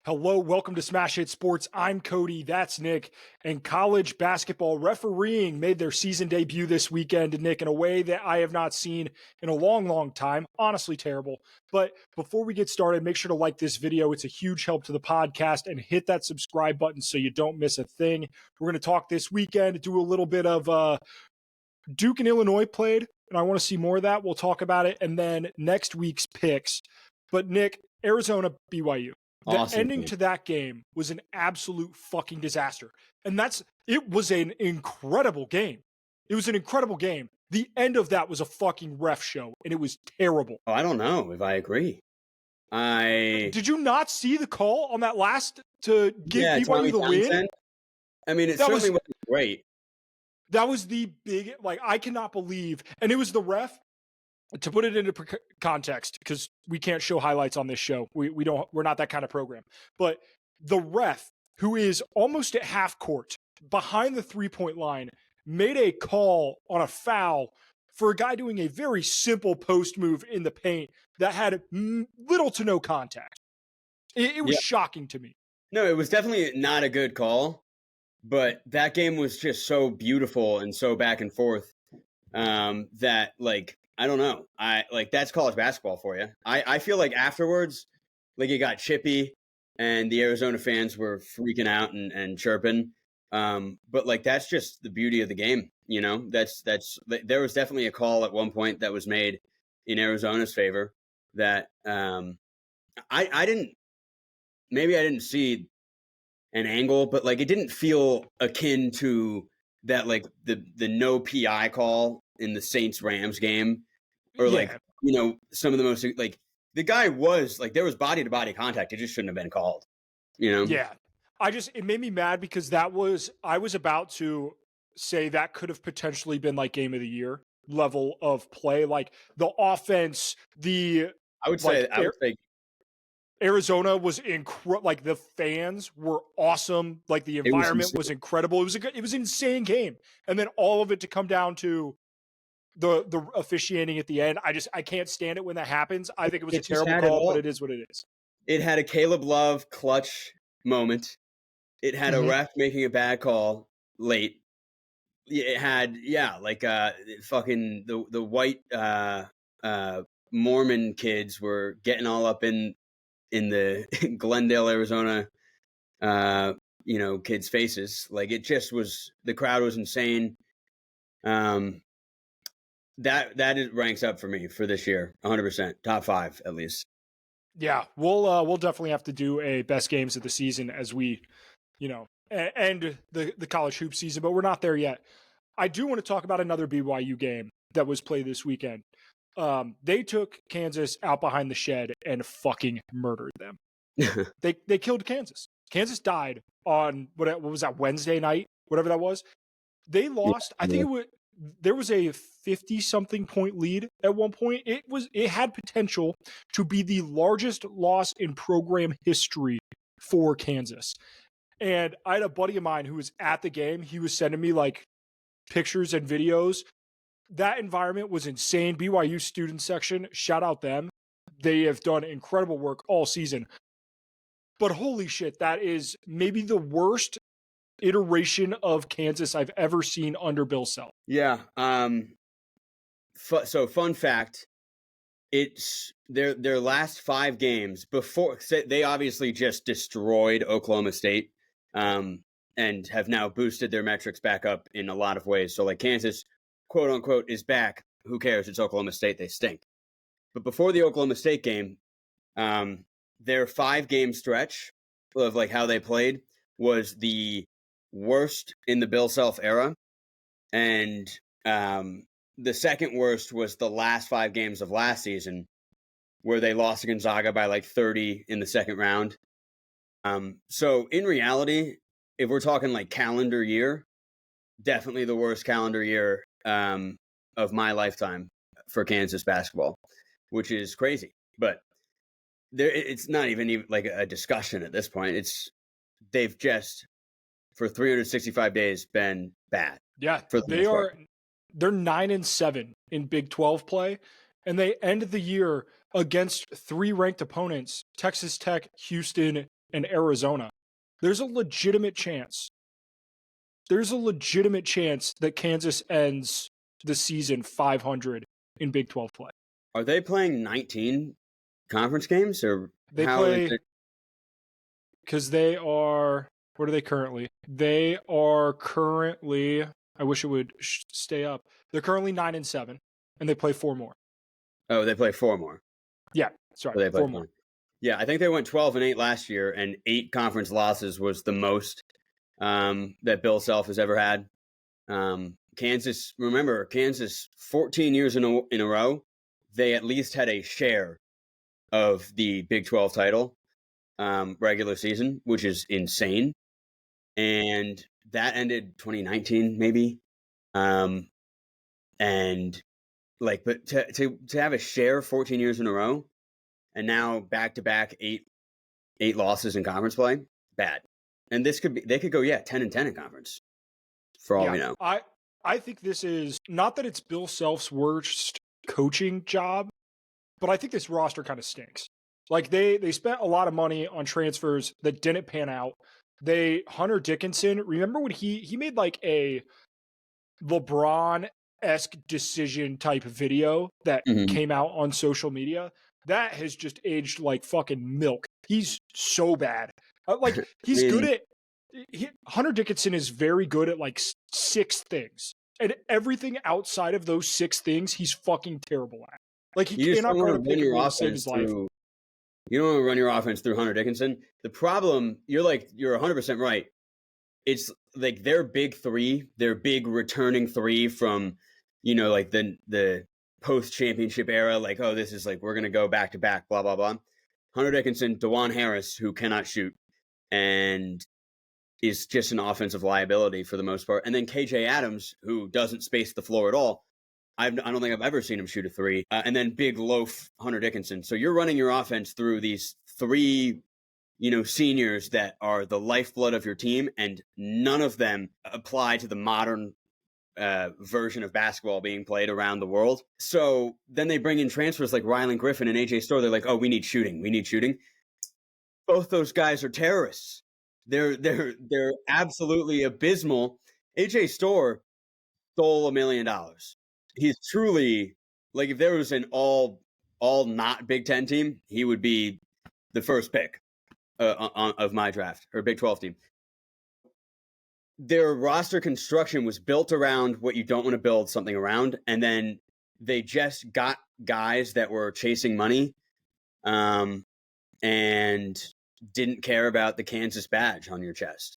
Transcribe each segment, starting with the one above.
Hello, welcome to Smash Hit Sports. I'm Cody, that's Nick, and college basketball refereeing made their season debut this weekend, Nick, in a way that I have not seen in a long, long time. Honestly, terrible. But before we get started, make sure to like this video. It's a huge help to the podcast, and hit that subscribe button so you don't miss a thing. We're going to talk this weekend, do a little bit of Duke and Illinois played, and I want to see more of that. We'll talk about it, and then next week's picks. But Nick, Arizona, BYU. The Awesome. ending to that game was an absolute fucking disaster. And it was an incredible game. It was an incredible game. The end of that was a fucking ref show, and it was terrible. Oh, I don't know if I agree. Did you not see the call on that last to give BYU the win? I mean, it certainly wasn't great. That was the big, I cannot believe, and it was the ref. To put it into context, because we can't show highlights on this show, we're not that kind of program. But the ref, who is almost at half court behind the 3-point line, made a call on a foul for a guy doing a very simple post move in the paint that had little to no contact. It was shocking to me. No, it was definitely not a good call, but that game was just so beautiful and so back and forth that I don't know. That's college basketball for you. I feel like afterwards, it got chippy and the Arizona fans were freaking out and chirping. But that's just the beauty of the game. You know, there was definitely a call at one point that was made in Arizona's favor that I didn't see an angle, but it didn't feel akin to that, the no PI call in the Saints-Rams game, or some of the most, the guy was there was body to body contact. It just shouldn't have been called, Yeah. It made me mad because I was about to say that could have potentially been game of the year level of play. The offense, I would say Arizona was the fans were awesome. The environment was incredible. It was an insane game. And then all of it to come down to the officiating at the end. I can't stand it when that happens. I think it was a terrible call, but it is what it is. It had a Caleb Love clutch moment. It had a ref making a bad call late. It had fucking the white Mormon kids were getting all up in the Glendale, Arizona kids' faces. It just was, the crowd was insane. That ranks up for me for this year, 100%, top 5 at least. Yeah, we'll definitely have to do a best games of the season as we, end the college hoop season, but we're not there yet. I do want to talk about another BYU game that was played this weekend. They took Kansas out behind the shed and fucking murdered them. They killed Kansas. Kansas died on what was that, Wednesday night, whatever that was. They lost. I think there was a 50-something point lead at one point. It had potential to be the largest loss in program history for Kansas. And I had a buddy of mine who was at the game. He was sending me pictures and videos. That environment was insane. BYU student section, shout out them. They have done incredible work all season. But holy shit, that is maybe the worst iteration of Kansas I've ever seen under Bill Self. Yeah. So fun fact, it's their last 5 games before they obviously just destroyed Oklahoma State, and have now boosted their metrics back up in a lot of ways. So Kansas, quote unquote, is back. Who cares? It's Oklahoma State. They stink. But before the Oklahoma State game, their 5-game stretch of how they played was the worst in the Bill Self era. And the second worst was the last 5 games of last season, where they lost to Gonzaga by 30 in the second round. So in reality, if we're talking calendar year, definitely the worst calendar year of my lifetime for Kansas basketball, which is crazy. But it's not even a discussion at this point. They've just, for 365 days, been bad. Yeah, they're 9-7 in Big 12 play, and they end the year against 3 ranked opponents: Texas Tech, Houston, and Arizona. There's a legitimate chance. That Kansas ends the season 500 in Big 12 play. Are they playing 19 conference games, or They how is play it? because they are. What are they currently? They are currently. I wish it would stay up. They're currently 9-7, and they play 4 more. Oh, they play 4 more. Yeah, sorry, So they play 4 more. Yeah, I think they went 12-8 last year, and 8 conference losses was the most that Bill Self has ever had. Kansas, 14 years in a row, they at least had a share of the Big 12 title regular season, which is insane. And that ended 2019, maybe. And like, but to have a share 14 years in a row, and now back to back eight losses in conference play, bad. And they could go 10-10 in conference for all we know. I think this is not that it's Bill Self's worst coaching job, but I think this roster kind of stinks. Like they spent a lot of money on transfers that didn't pan out. Hunter Dickinson, remember when he made like a LeBron-esque decision type video that came out on social media? That has just aged like fucking milk. He's so bad. Like he's good at Hunter Dickinson is very good at like 6 things. And everything outside of those 6 things, he's fucking terrible at. Like he cannot guard a pick and roll to save his life. You don't want to run your offense through Hunter Dickinson. The problem, you're 100% right. It's like their big 3, their big returning 3 from, like the post-championship era, like, oh, this is like, we're going to go back to back, blah, blah, blah. Hunter Dickinson, DeJuan Harris, who cannot shoot and is just an offensive liability for the most part. And then KJ Adams, who doesn't space the floor at all. I don't think I've ever seen him shoot a 3. And then big loaf Hunter Dickinson. So you're running your offense through these 3, seniors that are the lifeblood of your team, and none of them apply to the modern version of basketball being played around the world. So then they bring in transfers like Rylan Griffin and AJ Storr. They're like, oh, we need shooting. Both those guys are terrorists. They're absolutely abysmal. AJ Storr stole $1 million. He's truly, like, if there was an all not Big Ten team, he would be the first pick of my draft, or Big 12 team. Their roster construction was built around what you don't want to build something around, and then they just got guys that were chasing money, and didn't care about the Kansas badge on your chest.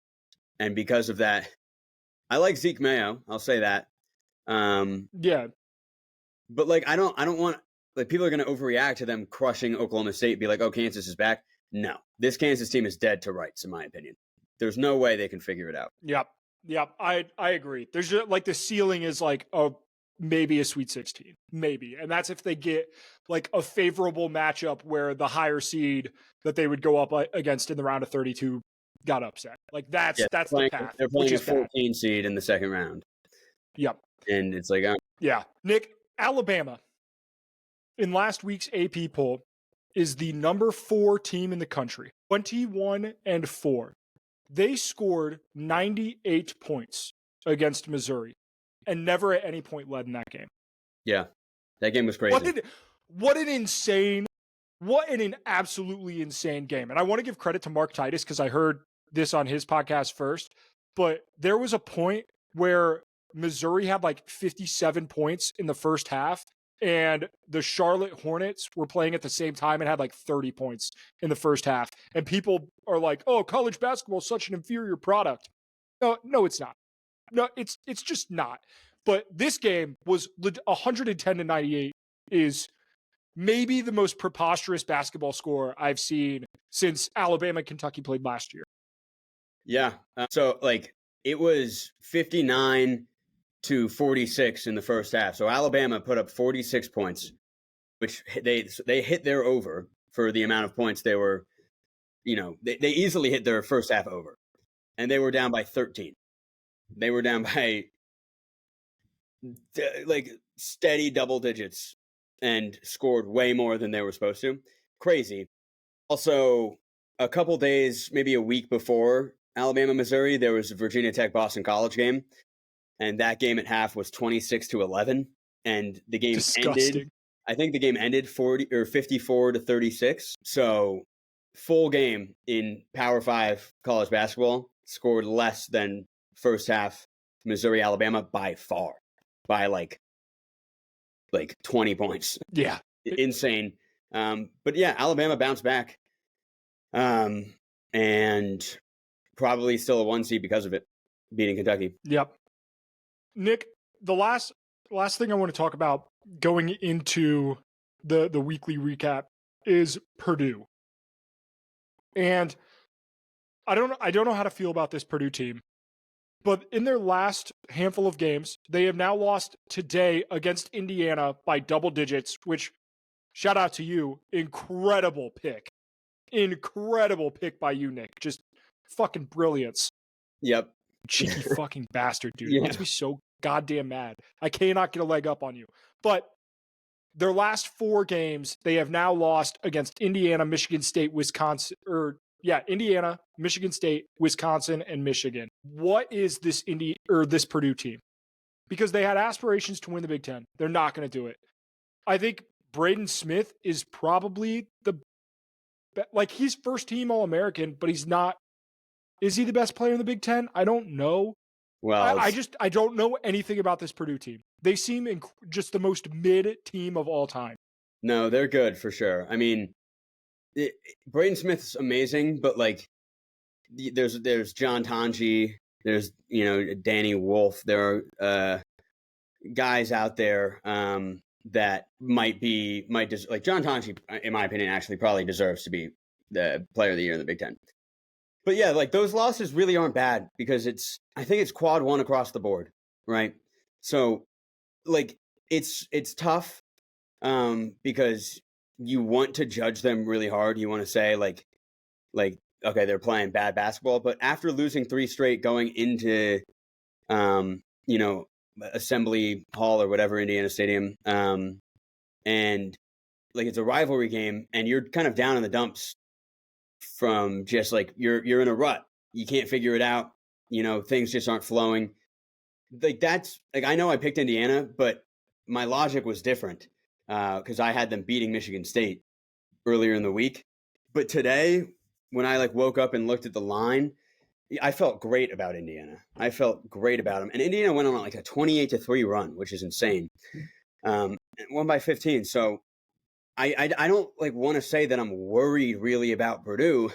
And because of that, I like Zeke Mayo. I'll say that. Yeah. But like, I don't want, like, people are going to overreact to them crushing Oklahoma State, be like, oh, Kansas is back. No, this Kansas team is dead to rights, in my opinion. There's no way they can figure it out. Yep. I agree. There's just, like, the ceiling is like maybe a Sweet 16, maybe, and that's if they get like a favorable matchup where the higher seed that they would go up against in the round of 32 got upset. Like that's the path. They're playing a 14 seed in the second round. Yep. And it's like, yeah, Nick, Alabama in last week's AP poll is the number 4 team in the country, 21-4. They scored 98 points against Missouri and never at any point led in that game. Yeah, that game was crazy. What an absolutely insane game. And I want to give credit to Mark Titus because I heard this on his podcast first. But there was a point where Missouri had like 57 points in the first half, and the Charlotte Hornets were playing at the same time and had like 30 points in the first half. And people are like, oh, college basketball is such an inferior product. No, it's not. No, it's just not. But this game was 110-98 is maybe the most preposterous basketball score I've seen since Alabama and Kentucky played last year. Yeah. So like it was 59-46 in the first half. So Alabama put up 46 points, which they hit their over for the amount of points they were, they easily hit their first half over, and they were down by 13. They were down by like steady double digits and scored way more than they were supposed to. Crazy. Also, a couple days, maybe a week before Alabama, Missouri, there was a Virginia Tech Boston College game. And that game at half was 26-11. And the game ended, Disgusting. I think the game ended 54-36. So full game in Power 5 college basketball, scored less than first half Missouri, Alabama by far, by like 20 points. Yeah. Insane. But yeah, Alabama bounced back. And probably still a 1 seed because of it, beating Kentucky. Yep. Nick, the last thing I want to talk about going into the weekly recap is Purdue. And I don't know how to feel about this Purdue team. But in their last handful of games, they have now lost today against Indiana by double digits, which, shout out to you, incredible pick. Incredible pick by you, Nick. Just fucking brilliance. Yep. Cheeky fucking bastard, dude. Yeah. It makes me so goddamn mad. I cannot get a leg up on you. But their last 4 games, they have now lost against Indiana, Michigan State, Wisconsin, Indiana, Michigan State, Wisconsin, and Michigan. What is this this Purdue team? Because they had aspirations to win the Big Ten. They're not going to do it. I think Braden Smith is probably he's first team All-American, but he's not. Is he the best player in the Big Ten? I don't know. Well, I don't know anything about this Purdue team. They seem just the most mid team of all time. No, they're good for sure. I mean, Braden Smith's amazing, but like, there's John Tonji, there's Danny Wolf. There are guys out there that like John Tonji, in my opinion, actually probably deserves to be the player of the year in the Big Ten. But yeah, like those losses really aren't bad because I think it's quad 1 across the board, right? So like it's tough because you want to judge them really hard. You want to say like okay, they're playing bad basketball, but after losing 3 straight going into Assembly Hall or whatever, Indiana Stadium, and like it's a rivalry game and you're kind of down in the dumps from just like you're in a rut. You can't figure it out. Things just aren't flowing. Like that's like I know I picked Indiana, but my logic was different because I had them beating Michigan State earlier in the week. But today, when I woke up and looked at the line, I felt great about Indiana. I felt great about them, and Indiana went on like a 28-3 run, which is insane. And won by 15. So I don't want to say that I'm worried really about Purdue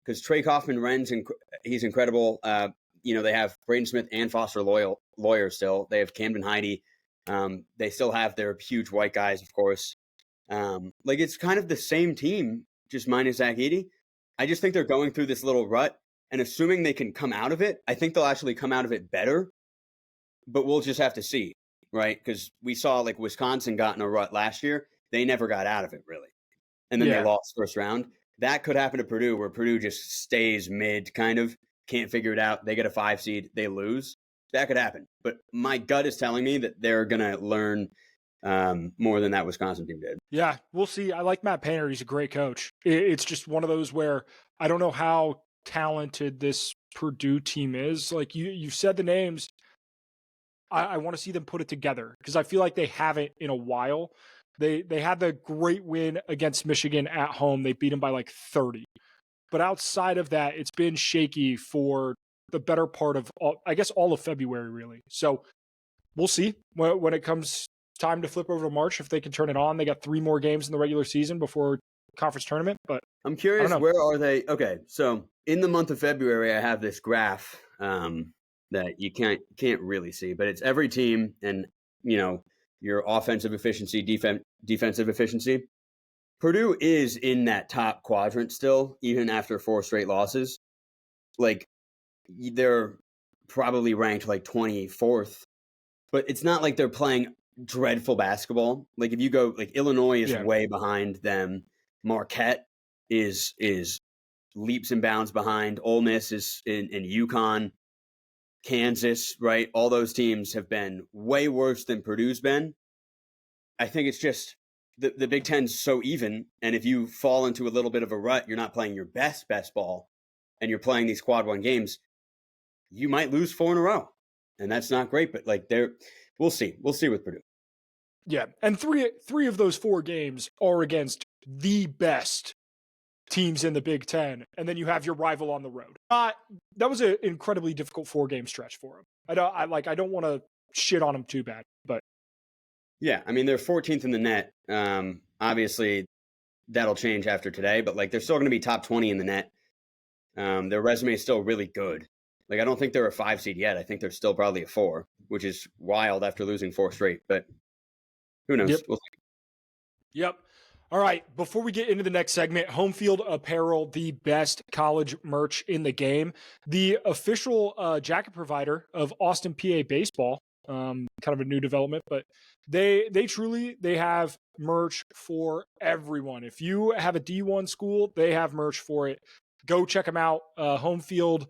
because Trey Kaufman-Renz, he's incredible. They have Braden Smith and Foster Lawyer still. They have Camden Heide. They still have their huge white guys, of course. It's kind of the same team, just minus Zach Edey. I just think they're going through this little rut, and assuming they can come out of it, I think they'll actually come out of it better. But we'll just have to see, right? Because we saw Wisconsin got in a rut last year. They never got out of it, really. And then they lost first round. That could happen to Purdue, where Purdue just stays mid, kind of, can't figure it out. They get a 5 seed, they lose. That could happen. But my gut is telling me that they're going to learn more than that Wisconsin team did. Yeah, we'll see. I like Matt Painter. He's a great coach. It's just one of those where I don't know how talented this Purdue team is. Like you've said the names. I want to see them put it together because I feel like they haven't in a while. They had the great win against Michigan at home. They beat them by 30. But outside of that, it's been shaky for the better part of all of February, really. So we'll see when it comes time to flip over to March if they can turn it on. They got 3 more games in the regular season before conference tournament. But I'm curious, where are they? Okay, so in the month of February, I have this graph that you can't really see, but it's every team and your offensive efficiency, defensive efficiency. Purdue is in that top quadrant still, even after 4 straight losses. They're probably ranked 24th, but it's not like they're playing dreadful basketball. If you go, Illinois is way behind them. Marquette is leaps and bounds behind. Ole Miss is in UConn. Kansas, right? All those teams have been way worse than Purdue's been. I think it's just the Big Ten's so even, and if you fall into a little bit of a rut, you're not playing your best ball, and you're playing these quad one games, you might lose 4 in a row, and that's not great. But like we'll see with Purdue. Yeah, and three of those 4 games are against the best teams in the Big Ten, and then you have your rival on the road. That was an incredibly difficult 4-game stretch for them. I don't want to shit on them too bad, but yeah, I mean they're 14th in the net. Obviously, that'll change after today, but like they're still going to be top 20 in the net. Their resume is still really good. Like I don't think they're a 5 seed yet. I think they're still probably a 4, which is wild after losing 4 straight. But who knows? Yep. We'll see. Yep. All right. Before we get into the next segment, Home Field Apparel, the best college merch in the game, the official jacket provider of Austin PA baseball. Kind of a new development, but they have merch for everyone. If you have a D1 school, they have merch for it. Go check them out. Home Field.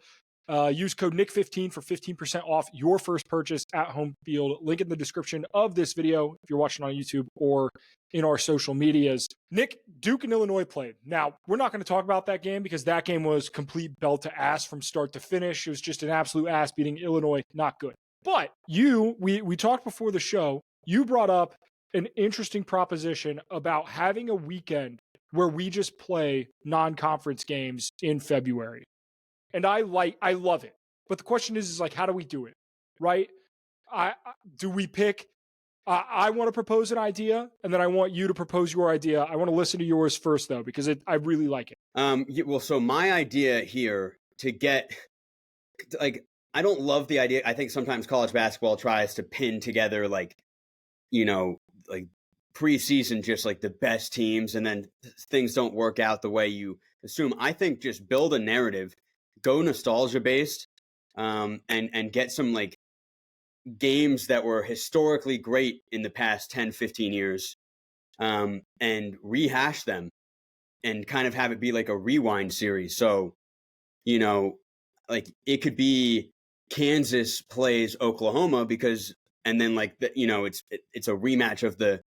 Use code Nick15 for 15% off your first purchase at Home Field. Link in the description of this video if you're watching on YouTube or in our social medias. Nick, Duke and Illinois played. Now, we're not going to talk about that game because that game was complete belt to ass from start to finish. It was just an absolute ass beating Illinois. Not good. But we talked before the show. You brought up an interesting proposition about having a weekend where we just play non-conference games in February. And I love it. But the question is like, how do we do it? Right? Do we pick? I want to propose an idea, and then I want you to propose your idea. I want to listen to yours first, though, because I really like it. Well, so my idea here to get, like, I don't love the idea. I think sometimes college basketball tries to pin together, like, like preseason, just like the best teams, and then things don't work out the way you assume. I think just build a narrative, go nostalgia based, and get some like games that were historically great in the past 10, 15 years, and rehash them and kind of have it be like a rewind series. So, like it could be Kansas plays Oklahoma and then like it's a rematch of the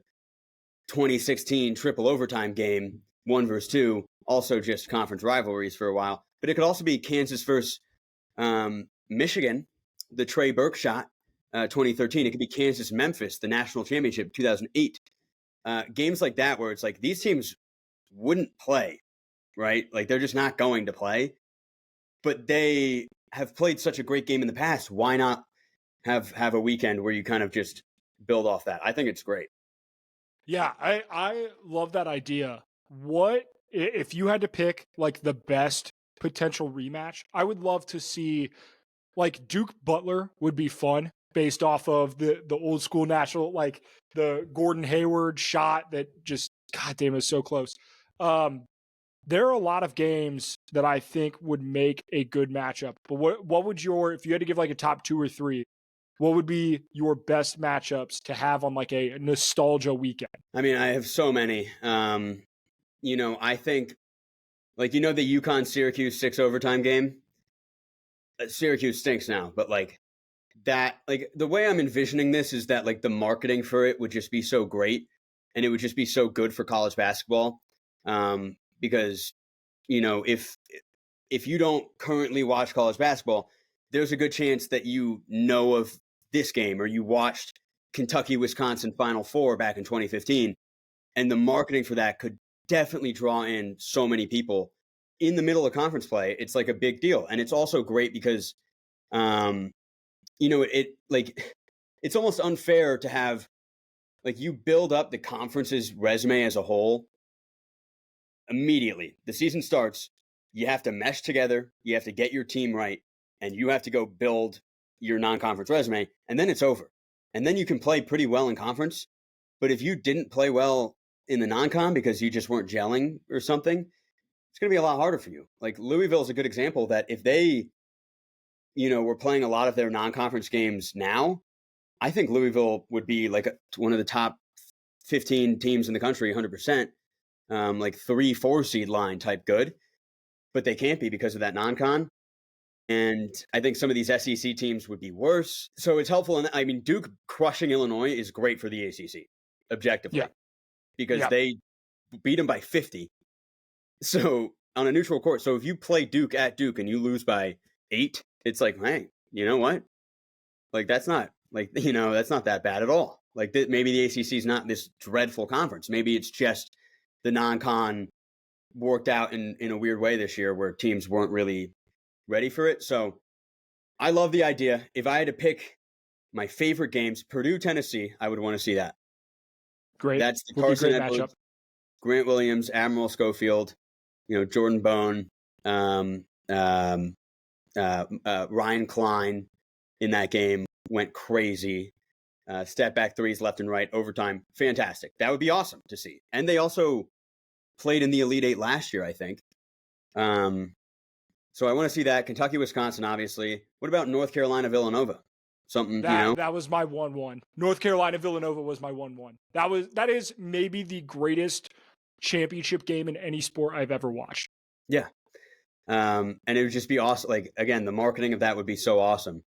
2016 triple overtime game, 1 versus 2, also just conference rivalries for a while. But it could also be Kansas versus Michigan, the Trey Burke shot, 2013. It could be Kansas Memphis, the national championship, 2008. Games like that where it's like these teams wouldn't play, right? Like they're just not going to play. But they have played such a great game in the past. Why not have a weekend where you kind of just build off that? I think it's great. Yeah, I love that idea. What if you had to pick like the best potential rematch? I would love to see like Duke Butler would be fun based off of the old school national, like the Gordon Hayward shot that just goddamn is so close. There are a lot of games that I think would make a good matchup. But what would if you had to give like a top 2 or 3, what would be your best matchups to have on like a nostalgia weekend? I mean, I have so many. I think like the UConn Syracuse 6 overtime game. Syracuse stinks now, but like that, like the way I'm envisioning this is that like the marketing for it would just be so great, and it would just be so good for college basketball. Because if you don't currently watch college basketball, there's a good chance that you know of this game or you watched Kentucky-Wisconsin Final Four back in 2015, and the marketing for that could definitely draw in so many people in the middle of conference play. It's like a big deal, and it's also great because, it's almost unfair to have like you build up the conference's resume as a whole immediately. The season starts, you have to mesh together, you have to get your team right, and you have to go build your non-conference resume, and then it's over. And then you can play pretty well in conference, but if you didn't play well in the non-con because you just weren't gelling or something, it's going to be a lot harder for you. Like Louisville is a good example that if they, were playing a lot of their non-conference games now, I think Louisville would be like one of the top 15 teams in the country, 100%. Like 3-4 seed line type good, but they can't be because of that non-con. And I think some of these SEC teams would be worse. So it's helpful. And I mean, Duke crushing Illinois is great for the ACC, objectively. Yeah. because Yeah. they beat them by 50. So on a neutral court, so if you play Duke at Duke and you lose by 8, it's like, hey, you know what? Like that's not that's not that bad at all. Like maybe the ACC is not this dreadful conference. Maybe it's just the non-con worked out in a weird way this year where teams weren't really ready for it. So I love the idea. If I had to pick my favorite games, Purdue, Tennessee, I would want to see that. Great. That's the Would be a Carson great Edwards, matchup. Grant Williams, Admiral Schofield, Jordan Bone, Ryan Klein in that game went crazy. Step back threes left and right, overtime. Fantastic. That would be awesome to see. And they also played in the Elite Eight last year, I think. So I want to see that. Kentucky, Wisconsin, obviously. What about North Carolina, Villanova? Something, That was my 1-1. North Carolina Villanova was my 1-1. That is maybe the greatest championship game in any sport I've ever watched. Yeah. And it would just be awesome. Like, again, the marketing of that would be so awesome.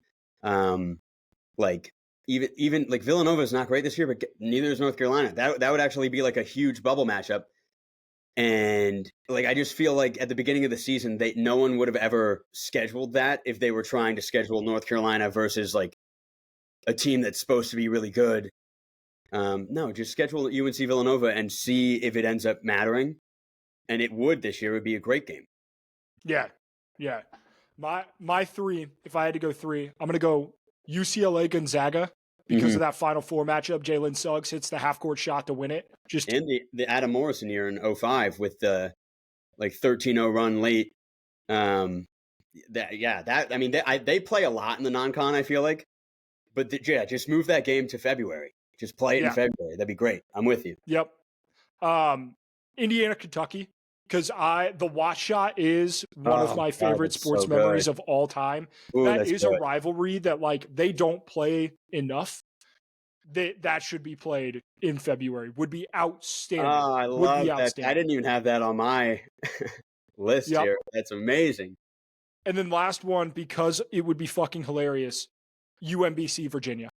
Like even like Villanova is not great this year, but neither is North Carolina. That would actually be like a huge bubble matchup. And like I just feel like at the beginning of the season, no one would have ever scheduled that if they were trying to schedule North Carolina versus like a team that's supposed to be really good. No, just schedule UNC Villanova and see if it ends up mattering. And it would this year. It would be a great game. Yeah. My 3, if I had to go 3, I'm going to go UCLA Gonzaga because of that Final Four matchup. Jalen Suggs hits the half-court shot to win it. And the Adam Morrison year in 2005 with the like 13-0 run late. They play a lot in the non-con, I feel like. But just move that game to February. Just play it in February. That'd be great. I'm with you. Yep. Indiana, Kentucky, because the watch shot is one of my favorite sports memories of all time. Ooh, that is good. A rivalry that like they don't play enough. That should be played in February. Would be outstanding. Oh, I love that. I didn't even have that on my list here. That's amazing. And then last one, because it would be fucking hilarious, UMBC Virginia.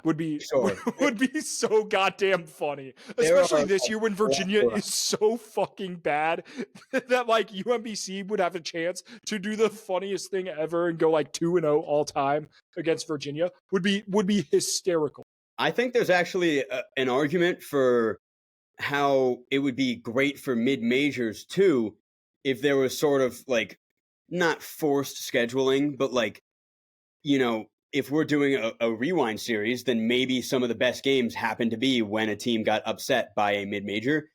Would be so goddamn funny, especially this year when Virginia is so fucking bad that like UMBC would have a chance to do the funniest thing ever and go like 2-0 all time against Virginia. Would be hysterical. I think there's actually an argument for how it would be great for mid-majors too if there was sort of like not forced scheduling, but like if we're doing a rewind series, then maybe some of the best games happen to be when a team got upset by a mid-major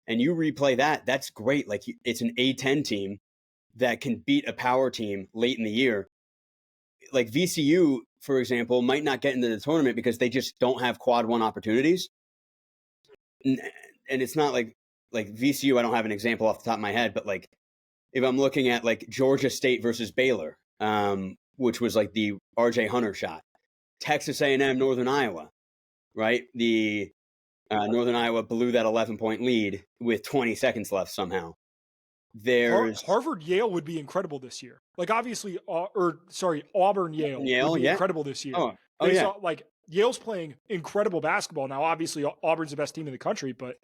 and you replay that. That's great. Like it's an A10 team that can beat a power team late in the year. Like VCU, for example, might not get into the tournament because they just don't have quad 1 opportunities. And it's not like VCU, I don't have an example off the top of my head, but like if I'm looking at like Georgia State versus Baylor, which was like the RJ Hunter shot. Texas A&M, Northern Iowa, right? The Northern Iowa blew that 11-point lead with 20 seconds left somehow. There's Harvard Yale would be incredible this year. Like obviously, Auburn Yale would be incredible this year. Like Yale's playing incredible basketball now. Obviously, Auburn's the best team in the country, but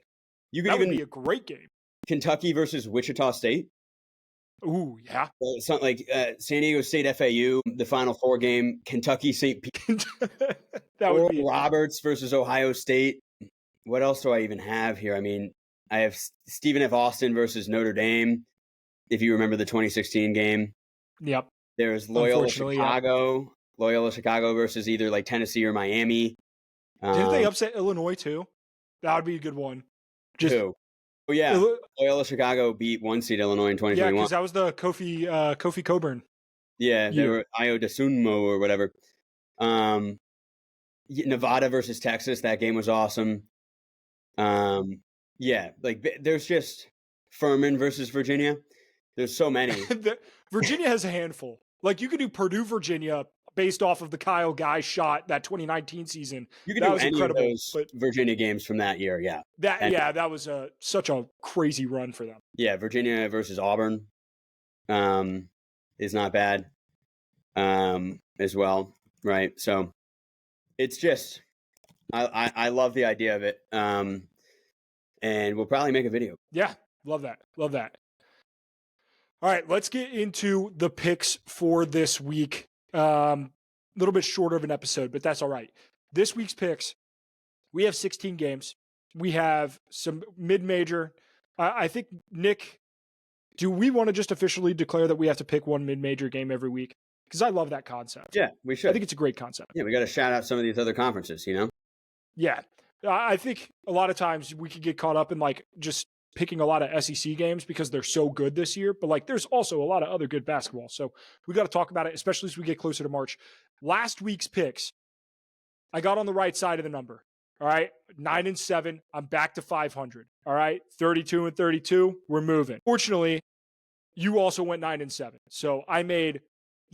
that would be a great game. Kentucky versus Wichita State. Ooh, yeah. It's not like San Diego State FAU, the Final Four game, Kentucky St. Pete. That would be Roberts versus Ohio State. What else do I even have here? I mean, I have Stephen F. Austin versus Notre Dame, if you remember the 2016 game. Yep. There's Loyola Chicago. Yep. Loyola Chicago versus either like Tennessee or Miami. Didn't they upset Illinois too? That would be a good one. Who? Oh, yeah. Loyola Chicago beat 1 seed Illinois in 2021. Yeah, because that was the Kofi Coburn. Yeah, they were Io DeSunmo or whatever. Nevada versus Texas, that game was awesome. Yeah, like there's just Furman versus Virginia. There's so many. Virginia has a handful. Like you could do Purdue, Virginia, based off of the Kyle Guy shot that 2019 season. You could do any of those Virginia games from that year, yeah. That was such a crazy run for them. Yeah, Virginia versus Auburn is not bad as well, right? So it's just I love the idea of it. and we'll probably make a video. Yeah, love that. Love that. All right, let's get into the picks for this week. A little bit shorter of an episode, but that's all right. This week's picks, we have 16 games. We have some mid-major. I think, Nick, do we want to just officially declare that we have to pick one mid-major game every week? Because I love that concept. Yeah, we should. I think it's a great concept. Yeah, we got to shout out some of these other conferences, you know? Yeah. I think a lot of times we could get caught up in like just picking a lot of SEC games because they're so good this year. But like there's also a lot of other good basketball. So we got to talk about it, especially as we get closer to March. Last week's picks, I got on the right side of the number. All right. 9-7. I'm back to 500. All right. 32-32. We're moving. Fortunately, you also went 9-7. So I made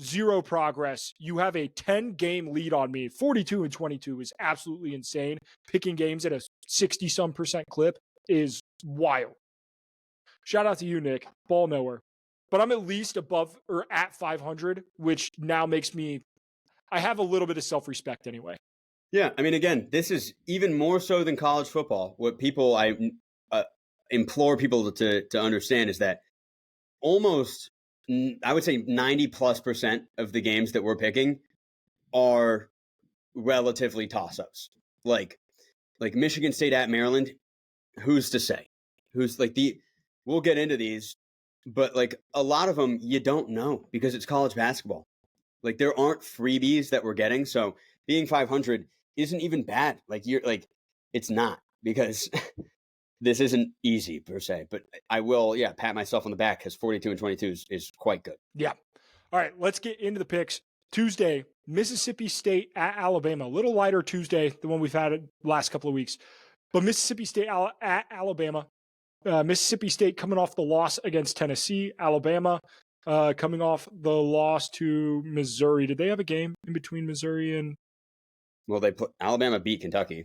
zero progress. You have a 10-game lead on me. 42-22 is absolutely insane. Picking games at a 60-some% clip is wild. Shout out to you, Nick, ball knower. But I'm at least above or at 500, which now makes me, I have a little bit of self-respect anyway. Yeah, I mean, again, this is even more so than college football. What people, I implore people to understand is that almost, I would say 90+% of the games that we're picking are relatively toss-ups. Like Michigan State at Maryland, who's to say? Who's like we'll get into these, but like a lot of them you don't know because it's college basketball. Like there aren't freebies that we're getting. So being 500 isn't even bad. Like you're like, it's not because this isn't easy per se, but I will, pat myself on the back because 42-22 is quite good. Yeah. All right, let's get into the picks. Tuesday, Mississippi State at Alabama. A little lighter Tuesday than one we've had the last couple of weeks. But Mississippi State at Alabama. Mississippi State coming off the loss against Tennessee. Alabama coming off the loss to Missouri. Did they have a game in between Missouri and? Well, Alabama beat Kentucky.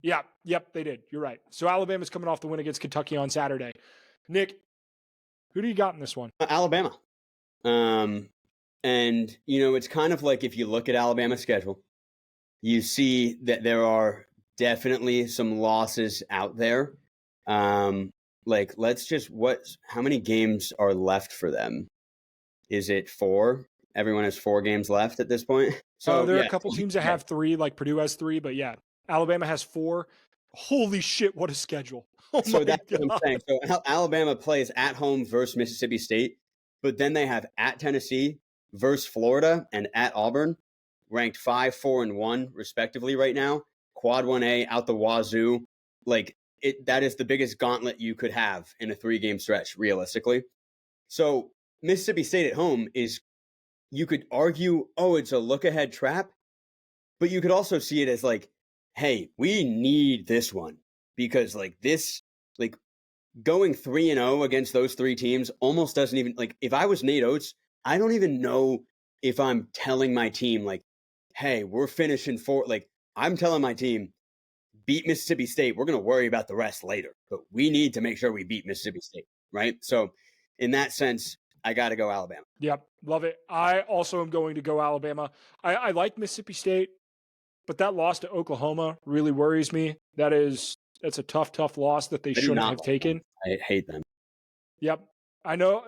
Yeah, yep, they did. You're right. So Alabama's coming off the win against Kentucky on Saturday. Nick, who do you got in this one? Alabama. And, it's kind of like if you look at Alabama's schedule, you see that there are definitely some losses out there. How many games are left for them? Is it 4? Everyone has 4 games left at this point. So there are a couple teams that have 3, like Purdue has 3, but yeah, Alabama has 4. Holy shit, what a schedule. Oh so that's God. what I'm saying. So Alabama plays at home versus Mississippi State, but then they have at Tennessee versus Florida and at Auburn, ranked 5, 4, and 1 respectively right now. Quad 1A out the wazoo. That is the biggest gauntlet you could have in a 3-game stretch, realistically. So Mississippi State at home you could argue, it's a look-ahead trap, but you could also see it as hey, we need this one because going 3-0 against those 3 teams almost doesn't even if I was Nate Oates, I don't even know if I'm telling my team hey, we're finishing 4. I'm telling my team, beat Mississippi State. We're going to worry about the rest later, but we need to make sure we beat Mississippi State, right? So in that sense, I got to go Alabama. Yep, love it. I also am going to go Alabama. I like Mississippi State, but that loss to Oklahoma really worries me. That's a tough loss that they shouldn't have taken. I hate them. Yep, I know.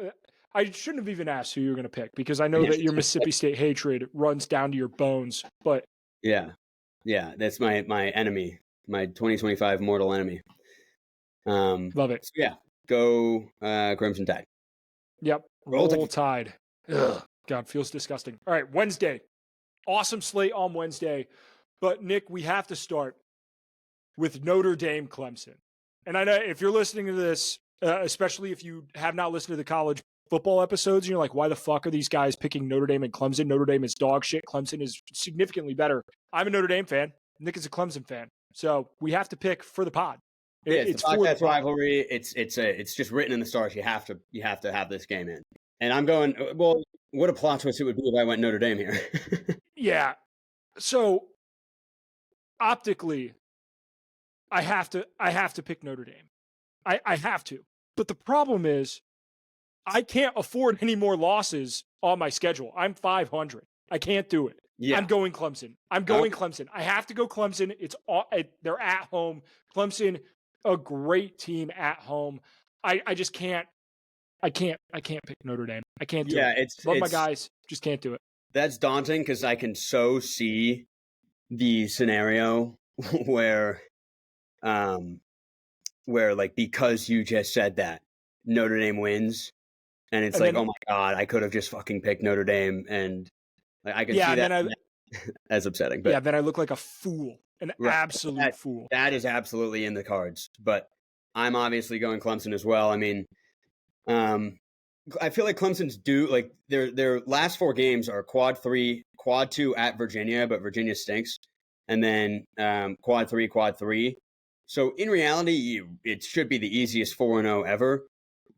I shouldn't have even asked who you were going to pick because I know that your Mississippi State hatred runs down to your bones. But yeah, that's my enemy, my 2025 mortal enemy. Love it. So yeah, go Crimson Tide. Yep, Roll Tide. Ugh, God, feels disgusting. All right, Wednesday. Awesome slate on Wednesday. But, Nick, we have to start with Notre Dame Clemson. And I know if you're listening to this, especially if you have not listened to the college football episodes, and you're like, why the fuck are these guys picking Notre Dame and Clemson? Notre Dame is dog shit. Clemson is significantly better. I'm a Notre Dame fan. Nick is a Clemson fan. So we have to pick for the pod. It's the podcast rivalry. It's just written in the stars. You have to have this game in. And I'm going, well, what a plot twist it would be if I went Notre Dame here. Yeah. So optically, I have to pick Notre Dame. I have to. But the problem is I can't afford any more losses on my schedule. I'm 500. I can't do it. Yeah. I'm going Clemson. Clemson. I have to go Clemson. They're at home. Clemson a great team at home. I just can't. I can't pick Notre Dame. I can't do Yeah, it. Love my it's guys, just can't do it. that's daunting because I can so see the scenario where um where like because you just said that Notre Dame wins and it's And like, then oh my god, I could have just fucking picked Notre Dame, and like, I can yeah, see and that then I as upsetting. yeah, But then I look like a fool, an right, absolute that fool. that is absolutely in the cards. But I'm obviously going Clemson as well. I mean, um, I feel like Clemson's due like their last 4 games are quad 2 at Virginia, but Virginia stinks, and then quad 3. So in reality, it should be the easiest 4-0 ever.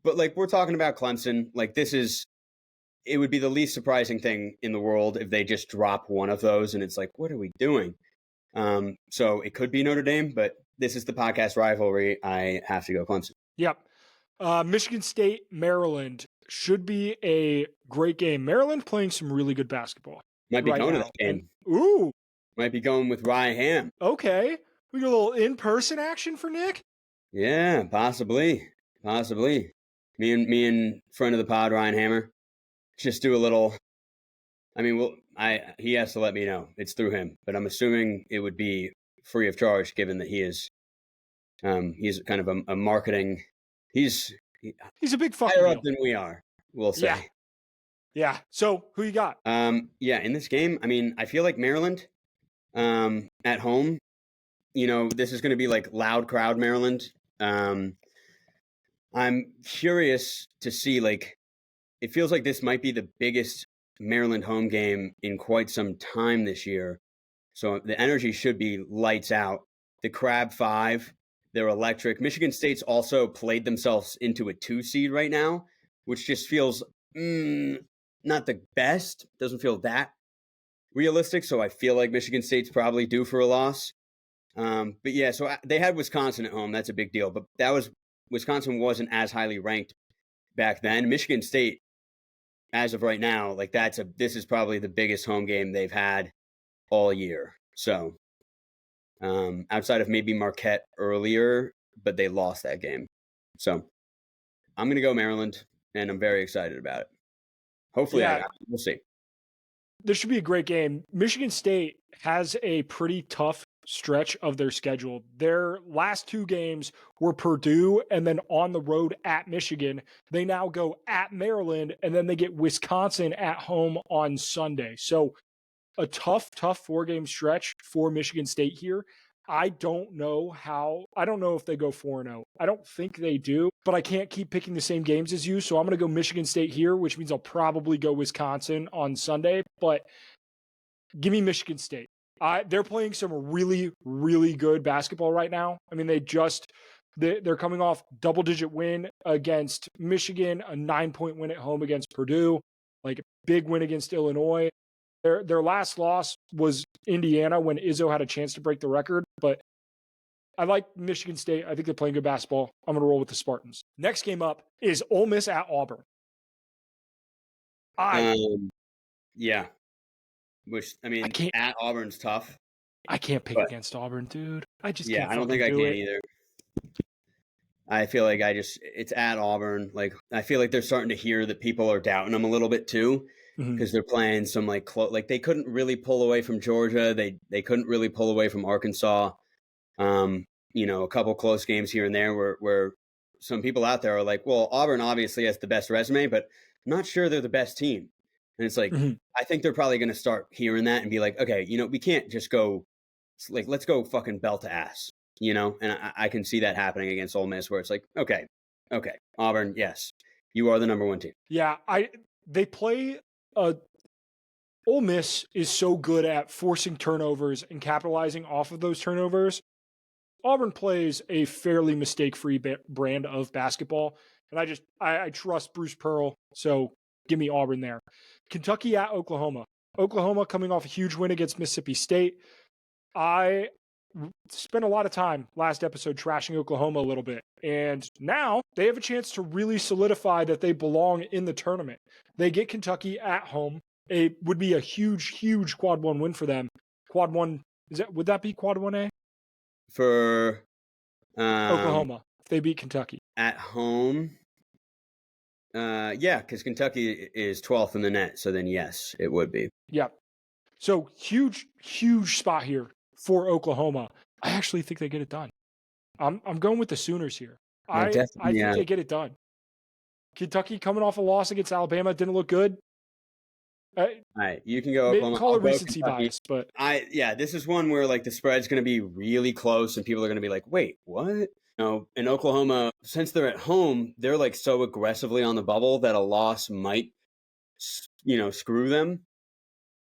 But like we're talking about Clemson, like it would be the least surprising thing in the world if they just drop one of those, and it's like, what are we doing? So it could be Notre Dame, but this is the podcast rivalry. I have to go Clemson. Yep. Michigan State, Maryland should be a great game. Maryland playing some really good basketball Might be right going to now. that game. Ooh, Might be going with Ryan Ham. okay. We got a little in-person action for Nick. Yeah, possibly. Me and friend of the pod, Ryan Hammer, just do a little. I mean, he has to let me know. It's through him, but I'm assuming it would be free of charge, given that he's kind of a marketing. He's He's a big fucking higher deal. up than we are, we'll say. Yeah. So who you got? Yeah, in this game, I mean, I feel like Maryland, at home, this is going to be like loud crowd Maryland. I'm curious to see, like, it feels like this might be the biggest Maryland home game in quite some time this year. So the energy should be lights out. The Crab Five, they're electric. Michigan State's also played themselves into a 2 seed right now, which just feels not the best. Doesn't feel that realistic. So I feel like Michigan State's probably due for a loss. But yeah, so they had Wisconsin at home. That's a big deal. But Wisconsin wasn't as highly ranked back then. Michigan State, as of right now, like this is probably the biggest home game they've had all year. So outside of maybe Marquette earlier, but they lost that game. So I'm gonna go Maryland, and I'm very excited about it. Hopefully, Yeah, we'll see. this should be a great game. Michigan State has a pretty tough stretch of their schedule. Their last 2 games were Purdue and then on the road at Michigan. They now go at Maryland and then they get Wisconsin at home on Sunday. So a tough 4-game stretch for Michigan State here. I don't know if they go 4-0. I don't think they do, but I can't keep picking the same games as you. So I'm going to go Michigan State here, which means I'll probably go Wisconsin on Sunday, but give me Michigan State. They're playing some really, really good basketball right now. I mean, they're coming off double-digit win against Michigan, a 9-point win at home against Purdue, like a big win against Illinois. Their last loss was Indiana when Izzo had a chance to break the record, but I like Michigan State. I think they're playing good basketball. I'm going to roll with the Spartans. Next game up is Ole Miss at Auburn. Yeah, which I mean, at Auburn's tough. I can't pick against Auburn, dude. I just can't. I don't think I can either. I feel like it's at Auburn. Like, I feel like they're starting to hear that people are doubting them a little bit too, because they're playing some like like they couldn't really pull away from Georgia. They couldn't really pull away from Arkansas. A couple close games here and there where some people out there are like, well, Auburn obviously has the best resume, but I'm not sure they're the best team. And it's like, I think they're probably going to start hearing that and be like, okay, we can't just go like, let's go fucking belt to ass. And I can see that happening against Ole Miss, where it's like, okay, Auburn, yes, you are the number 1 team. Yeah, they play. Ole Miss is so good at forcing turnovers and capitalizing off of those turnovers. Auburn plays a fairly mistake-free brand of basketball, and I trust Bruce Pearl, so give me Auburn there. Kentucky at Oklahoma. Oklahoma coming off a huge win against Mississippi State. I spent a lot of time last episode trashing Oklahoma a little bit, and now they have a chance to really solidify that they belong in the tournament. They get Kentucky at home. It would be a huge quad 1 win for them. Quad 1, would that be quad 1A? For Oklahoma, if they beat Kentucky. At home, yeah, because Kentucky is 12th in the net, so then yes, it would be. Yeah. So huge, huge spot here for Oklahoma. I actually think they get it done. I'm going with the Sooners here. Yeah, I definitely. think they get it done. Kentucky coming off a loss against Alabama didn't look good. All right, you can go Oklahoma. Call I'll it go recency Kentucky. bias, but This is one where like the spread's going to be really close, and people are going to be like, "Wait, what?" No, in Oklahoma, since they're at home, they're like so aggressively on the bubble that a loss might, screw them.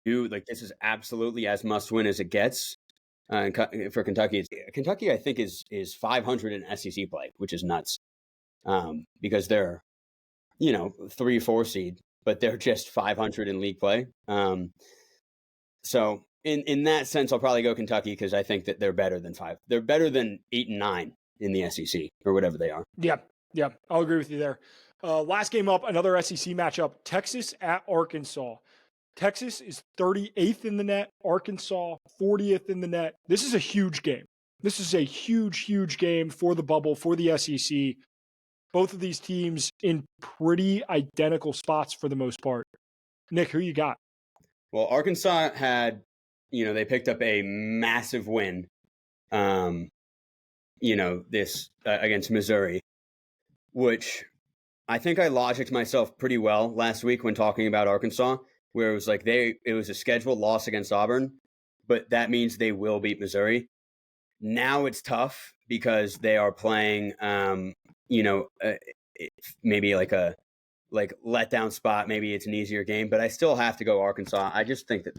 Like this is absolutely as must win as it gets. For Kentucky, Kentucky I think is 500 in SEC play, which is nuts. Because they're 3-4 seed, but they're just 500 in league play. So in that sense, I'll probably go Kentucky because I think that they're better than 5. They're better than 8 and 9 in the SEC or whatever they are. yeah, I'll agree with you there. Last game up, another SEC matchup: Texas at Arkansas. Texas is 38th in the net. Arkansas 40th in the net. This is a huge game. This is a huge, huge game for the bubble, for the SEC. Both of these teams in pretty identical spots for the most part. Nick, who you got? Well, Arkansas had, they picked up a massive win, this against Missouri, which I think I logicked myself pretty well last week when talking about Arkansas, where it was like it was a scheduled loss against Auburn, but that means they will beat Missouri. Now it's tough because they are playing, maybe like a letdown spot. Maybe it's an easier game, but I still have to go Arkansas. I just think that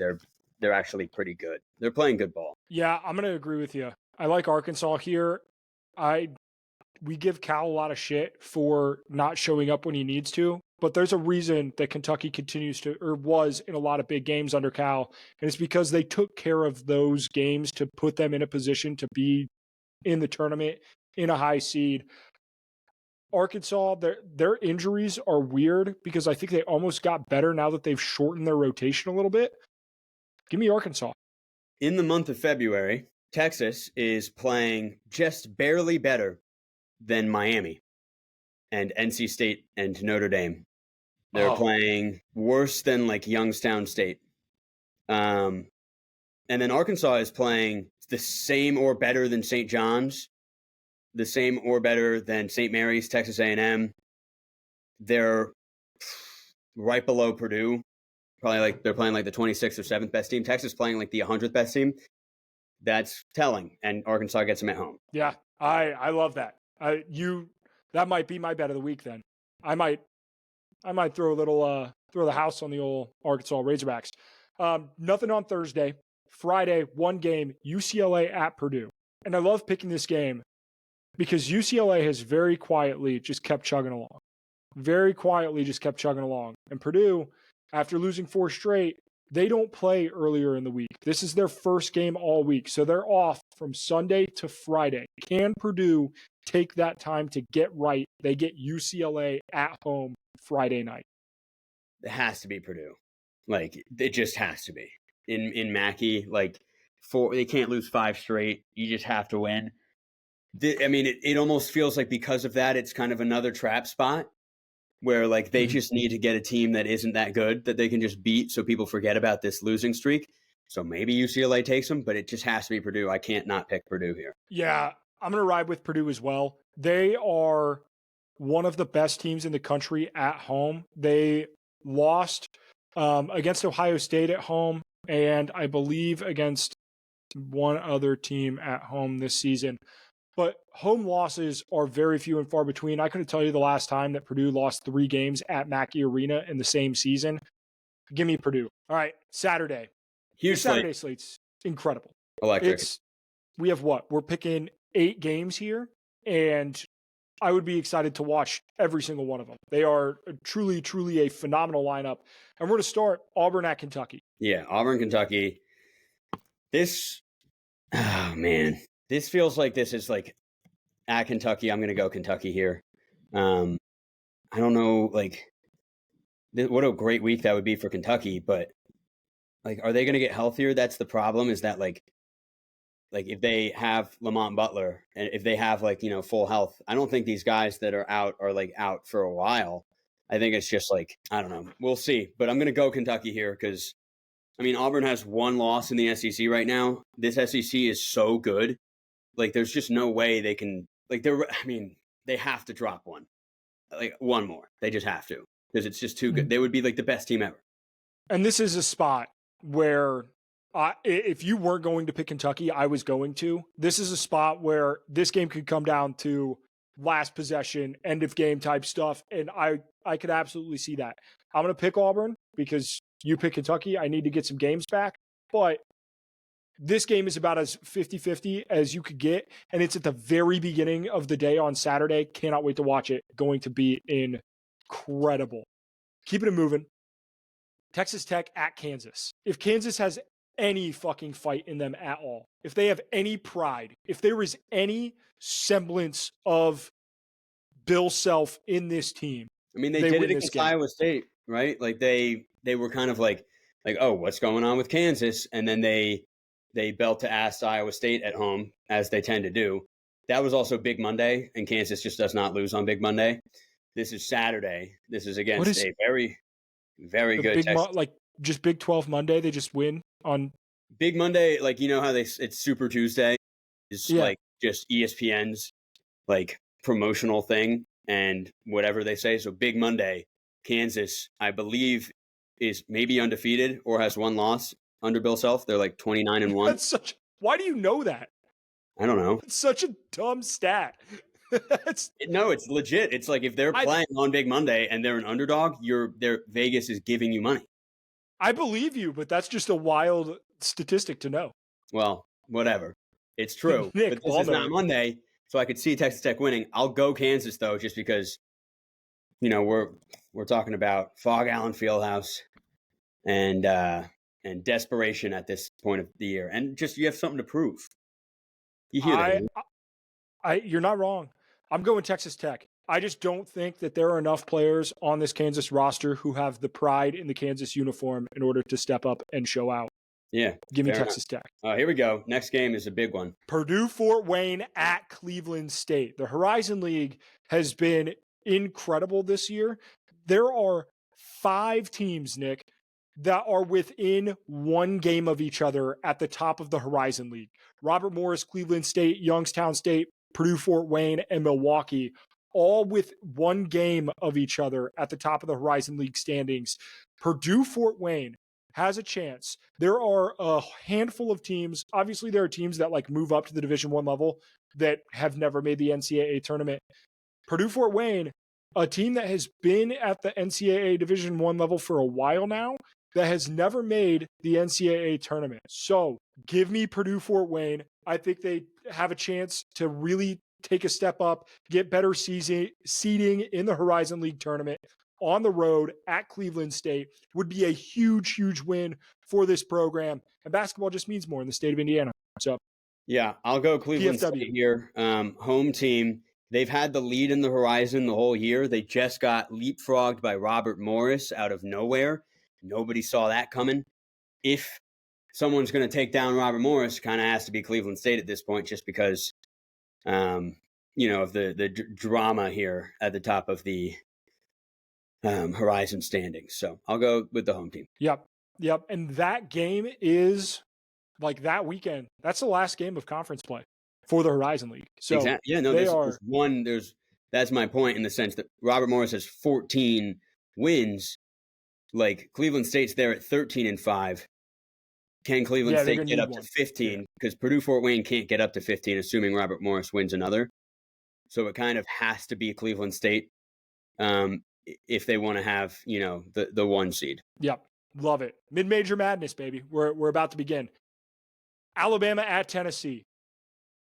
they're actually pretty good. They're playing good ball. Yeah, I'm going to agree with you. I like Arkansas here. We give Cal a lot of shit for not showing up when he needs to, but there's a reason that Kentucky continues to, or was in a lot of big games under Cal, and it's because they took care of those games to put them in a position to be in the tournament in a high seed. Arkansas, their injuries are weird because I think they almost got better now that they've shortened their rotation a little bit. Give me Arkansas. In the month of February, Texas is playing just barely better than Miami and NC State and Notre Dame. They're playing worse than like Youngstown State. And then Arkansas is playing the same or better than St. John's, the same or better than St. Mary's, Texas A&M. They're right below Purdue. Probably like they're playing like the 26th or 7th best team. Texas playing like the 100th best team. That's telling, and Arkansas gets them at home. Yeah, I love that. That might be my bet of the week. Then I might throw a little throw the house on the old Arkansas Razorbacks. Nothing on Thursday. Friday, one game, UCLA at Purdue, and I love picking this game because UCLA has very quietly just kept chugging along. Very quietly just kept chugging along, and Purdue, after losing 4 straight, they don't play earlier in the week. This is their first game all week, so they're off from Sunday to Friday. Can Purdue take that time to get right? They get UCLA at home Friday night. It has to be Purdue. Like, it just has to be. In Mackey, they can't lose 5 straight. You just have to win. It almost feels like because of that, it's kind of another trap spot where they just need to get a team that isn't that good that they can just beat so people forget about this losing streak. So maybe UCLA takes them, but it just has to be Purdue. I can't not pick Purdue here. Yeah, I'm going to ride with Purdue as well. They are one of the best teams in the country at home. They lost against Ohio State at home, and I believe against one other team at home this season. But home losses are very few and far between. I couldn't tell you the last time that Purdue lost 3 games at Mackey Arena in the same season. Give me Purdue. All right, Saturday. Huge Saturday slate's incredible. Electric. We have what? We're picking 8 games here, and I would be excited to watch every single one of them. They are truly, truly a phenomenal lineup. And we're going to start Auburn at Kentucky. Yeah, Auburn, Kentucky. This feels like this is at Kentucky. I'm going to go Kentucky here. I don't know, what a great week that would be for Kentucky, but are they going to get healthier? That's the problem, is that like if they have Lamont Butler and if they have like, full health, I don't think these guys that are out are like out for a while. I think it's just like, I don't know. We'll see. But I'm going to go Kentucky here because, I mean, Auburn has one loss in the SEC right now. This SEC is so good. Like, there's just no way they can, like, they have to drop one. Like, one more. They just have to because it's just too good. They would be like the best team ever. And this is a spot where if you weren't going to pick Kentucky, I was going to. This is a spot where this game could come down to last possession, end of game type stuff. And I could absolutely see that. I'm going to pick Auburn because you pick Kentucky. I need to get some games back. But this game is about as 50-50 as you could get. And it's at the very beginning of the day on Saturday. Cannot wait to watch it. Going to be incredible. Keeping it moving. Texas Tech at Kansas. If Kansas has any fucking fight in them at all, if they have any pride, if there is any semblance of Bill Self in this team, I mean, they did it against Iowa State, right? Like they were kind of like, oh, what's going on with Kansas? And then they belt to ass Iowa State at home, as they tend to do. That was also Big Monday, and Kansas just does not lose on Big Monday. This is Saturday. This is against a very, very good like just Big 12 Monday. They just win on Big Monday. Like, you know how it's Super Tuesday is like just ESPN's like promotional thing and whatever they say. So Big Monday, Kansas, I believe, is maybe undefeated or has one loss under Bill Self. They're like 29-1. Why do you know that? I don't know. It's such a dumb stat. No, it's legit. It's like if they're playing on Big Monday and they're an underdog, Vegas is giving you money. I believe you, but that's just a wild statistic to know. Well, whatever. It's true. Nick, but this is not Monday, so I could see Texas Tech winning. I'll go Kansas though, just because we're talking about Fog Allen Fieldhouse and desperation at this point of the year, and just you have something to prove. You hear that? You're not wrong. I'm going Texas Tech. I just don't think that there are enough players on this Kansas roster who have the pride in the Kansas uniform in order to step up and show out. Yeah. Give me Texas Tech. Here we go. Next game is a big one. Purdue Fort Wayne at Cleveland State. The Horizon League has been incredible this year. There are 5 teams, Nick, that are within one game of each other at the top of the Horizon League. Robert Morris, Cleveland State, Youngstown State, Purdue Fort Wayne, and Milwaukee, all with one game of each other at the top of the Horizon League standings. Purdue Fort Wayne has a chance. There are a handful of teams. Obviously, there are teams that like move up to the Division I level that have never made the NCAA tournament. Purdue Fort Wayne, a team that has been at the NCAA Division I level for a while now, that has never made the NCAA tournament. So give me Purdue Fort Wayne. I think they have a chance to really take a step up, get better seeding in the Horizon League tournament on the road at Cleveland State. Would be a huge, huge win for this program. And basketball just means more in the state of Indiana. So, yeah, I'll go Cleveland PFW. State here. Home team. They've had the lead in the Horizon the whole year. They just got leapfrogged by Robert Morris out of nowhere. Nobody saw that coming. If someone's going to take down Robert Morris, kind of has to be Cleveland State at this point, just because, of the drama here at the top of the Horizon standings. So I'll go with the home team. Yep. And that game is like that weekend. That's the last game of conference play for the Horizon League. So exactly. Yeah, no, that's my point in the sense that Robert Morris has 14 wins. Like Cleveland State's there at 13-5. Can Cleveland State get up to 15? Because Purdue Fort Wayne can't get up to 15, assuming Robert Morris wins another. So it kind of has to be Cleveland State if they want to have the 1 seed. Yep, love it. Mid-major madness, baby. We're about to begin. Alabama at Tennessee,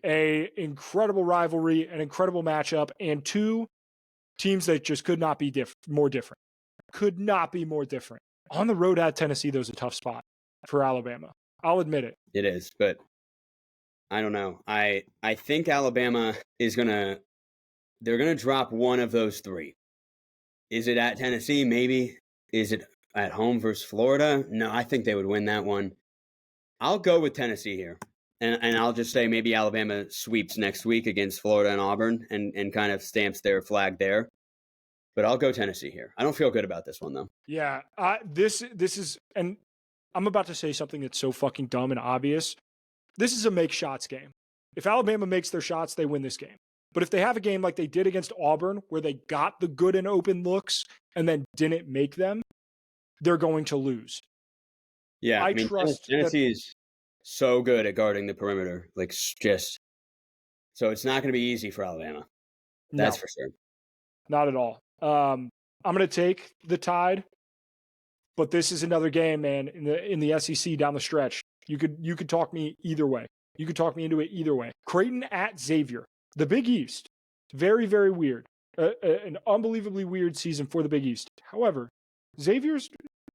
a incredible rivalry, an incredible matchup, and 2 teams that just could not be more different. Could not be more different. On the road at Tennessee, there's a tough spot for Alabama. I'll admit it. It is, but I don't know. I think Alabama is they're gonna drop one of those 3. Is it at Tennessee? Maybe. Is it at home versus Florida? No, I think they would win that one. I'll go with Tennessee here. And I'll just say maybe Alabama sweeps next week against Florida and Auburn and kind of stamps their flag there. But I'll go Tennessee here. I don't feel good about this one though. Yeah, this is, and I'm about to say something that's so fucking dumb and obvious. This is a make shots game. If Alabama makes their shots, they win this game. But if they have a game like they did against Auburn, where they got the good and open looks and then didn't make them, they're going to lose. Yeah, I trust Tennessee is so good at guarding the perimeter, like just so it's not going to be easy for Alabama. That's no, for sure. not at all. I'm going to take the Tide, but this is another game, man. In the SEC down the stretch, you could talk me either way. You could talk me into it either way. Creighton at Xavier, the Big East, very very weird, an unbelievably weird season for the Big East. However, Xavier's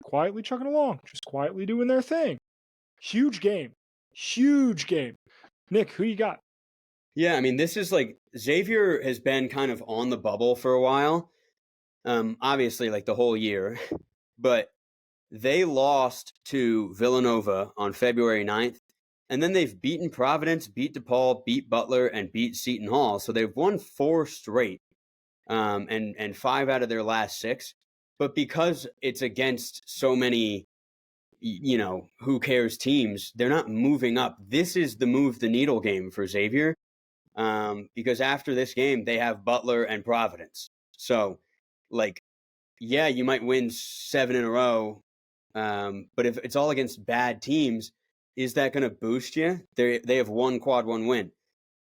quietly chugging along, just quietly doing their thing. Huge game, huge game. Nick, who you got? Yeah, I mean, this is like Xavier has been kind of on the bubble for a while. Obviously, like the whole year, but they lost to Villanova on February 9th, and then they've beaten Providence, beat DePaul, beat Butler, and beat Seton Hall. So they've won 4 straight, and 5 out of their last 6. But because it's against so many, who cares teams, they're not moving up. This is the move the needle game for Xavier, because after this game, they have Butler and Providence. So, like, yeah, you might win 7 in a row, but if it's all against bad teams, is that going to boost you? They have one quad 1 win.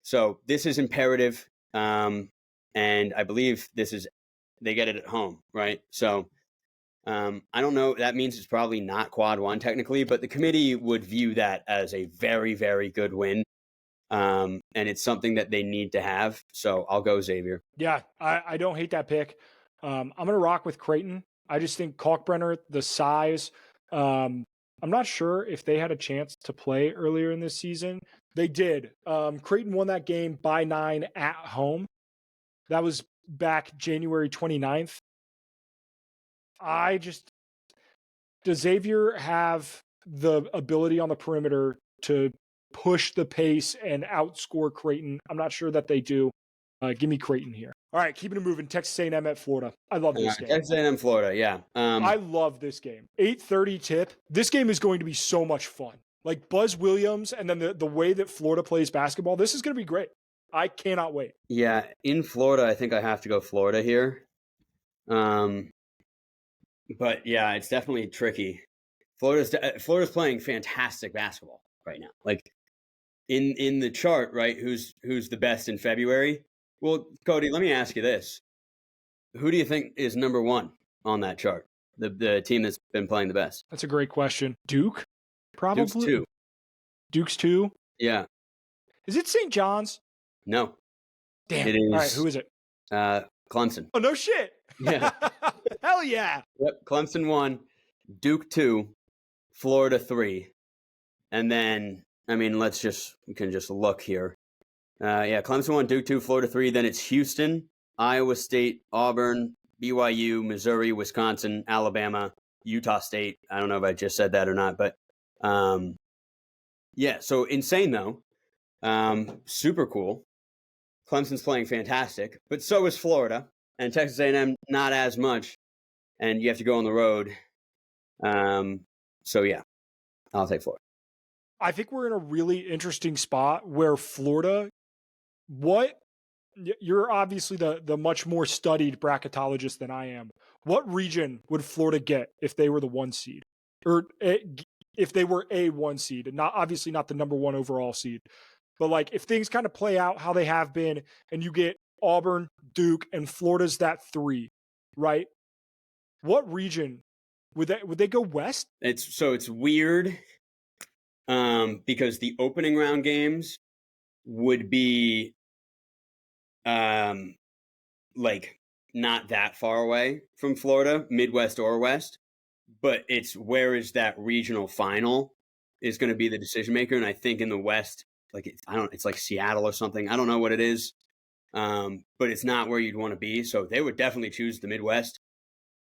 So this is imperative, and I believe they get it at home, right? So I don't know. That means it's probably not quad 1 technically, but the committee would view that as a very, very good win. And it's something that they need to have. So I'll go Xavier. Yeah, I don't hate that pick. I'm going to rock with Creighton. I just think Kalkbrenner, the size, I'm not sure if they had a chance to play earlier in this season. They did. Creighton won that game by 9 at home. That was back January 29th. Does Xavier have the ability on the perimeter to push the pace and outscore Creighton? I'm not sure that they do. Give me Creighton here. All right, keeping it moving. Texas A&M at Florida. I love this game. Texas A&M, Florida, yeah. I love this game. 8:30 tip. This game is going to be so much fun. Like Buzz Williams and then the way that Florida plays basketball, this is going to be great. I cannot wait. Yeah, in Florida, I think I have to go Florida here. But yeah, it's definitely tricky. Florida's playing fantastic basketball right now. Like in the chart, right? Who's the best in February? Well, Cody, let me ask you this: who do you think is number 1 on that chart? The team that's been playing the best. That's a great question. Duke, probably. Duke's 2. Duke's 2. Yeah. Is it St. John's? No. Damn. It is. All right, who is it? Clemson. Oh, no shit. Yeah. Hell yeah. Yep. Clemson 1, Duke 2, Florida 3, and then we can just look here. Yeah, Clemson 1, Duke 2, Florida 3. Then it's Houston, Iowa State, Auburn, BYU, Missouri, Wisconsin, Alabama, Utah State. I don't know if I just said that or not, but yeah. So insane though. Super cool. Clemson's playing fantastic, but so is Florida, and Texas A&M not as much. And you have to go on the road. So yeah, I'll take Florida. I think we're in a really interesting spot where Florida, you're obviously the much more studied bracketologist than I am. What region would Florida get if they were the 1 seed? Or if they were a 1 seed, not obviously not the number 1 overall seed. But like if things kind of play out how they have been and you get Auburn, Duke, and Florida's that 3, right? What region would they go west? It's weird because the opening round games would be like not that far away from Florida, Midwest or West, but it's where is that regional final is going to be the decision maker. And I think in the West, like it's like Seattle or something. I don't know what it is, but it's not where you'd want to be. So they would definitely choose the Midwest.